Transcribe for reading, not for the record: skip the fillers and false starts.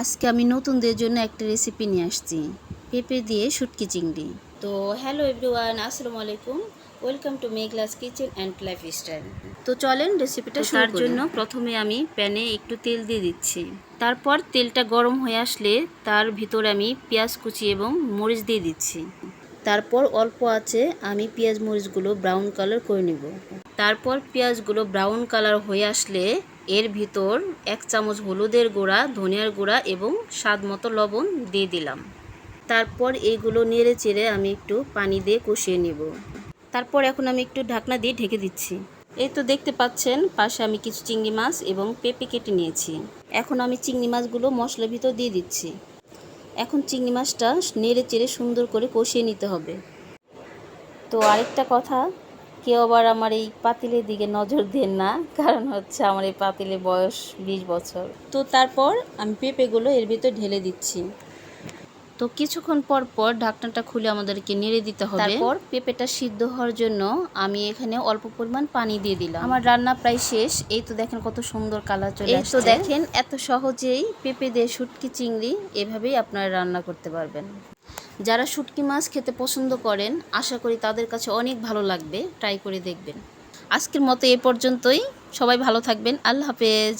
আজকে আমি নতুনদের জন্য একটা রেসিপি নিয়ে আসছি, পেঁপে দিয়ে শুটকি চিংড়ি। তো হ্যালো এভরিওয়ান, আসসালামু আলাইকুম, welcome to Meghla's kitchen and lifestyle. তো চলেন রেসিপিটা শুরু করি। তার জন্য প্রথমে আমি প্যানে একটু তেল দিয়ে দিচ্ছি। তারপর তেলটা গরম হয়ে আসলে তার ভিতরে আমি পেঁয়াজ কুচি এবং মরিচ দিয়ে দিচ্ছি। তারপর অল্প আছে আমি পেঁয়াজ মরিচগুলো ব্রাউন কালার করে নেব। তারপর পেঁয়াজগুলো ব্রাউন কালার হয়ে আসলে এর ভিতর 1 চামচ হলুদের গুঁড়া, ধনিয়ার গুঁড়া এবং স্বাদ মতো লবণ দিয়ে দিলাম। তারপর এইগুলো নেড়ে চেড়ে আমি একটু পানি দিয়ে কষিয়ে নেব। তারপর এখন আমি একটু ঢাকনা দিয়ে ঢেকে দিচ্ছি। এই তো দেখতে পাচ্ছেন পাশে আমি কিছু চিংড়ি মাছ এবং পেঁপে কেটে নিয়েছি। এখন আমি চিংড়ি মাছগুলো মশলার ভিতর দিয়ে দিচ্ছি। এখন চিংড়ি মাছটা নেড়ে চেড়ে সুন্দর করে কষিয়ে নিতে হবে। তো আরেকটা কথা, কেউ আবার আমার এই পাতিলের দিকে নজর দেন না, কারণ হচ্ছে আমার এই পাতিলের বয়স 20 বছর। তো তারপর আমি পেঁপেগুলো এর ভিতর ঢেলে দিচ্ছি। তো কিছুক্ষণ পর পর ঢাকনাটা খুলে আমাদেরকে নেড়ে দিতে হবে। তারপর পেঁপেটা সিদ্ধ হওয়ার জন্য আমি এখানে অল্প পরিমাণ পানি দিয়ে দিলাম। আমার রান্না প্রায় শেষ। এই তো দেখেন কত সুন্দর কালার চলে আসছে। এই তো দেখেন এত সহজেই পেঁপে দিয়ে শুটকি চিংড়ি এভাবেই আপনারা রান্না করতে পারবেন। যারা শুটকি মাছ খেতে পছন্দ করেন, আশা করি তাদের কাছে অনেক ভালো লাগবে, ট্রাই করে দেখবেন। আজকের মতো এ পর্যন্তই। সবাই ভালো থাকবেন। আল্লাহ হাফেজ।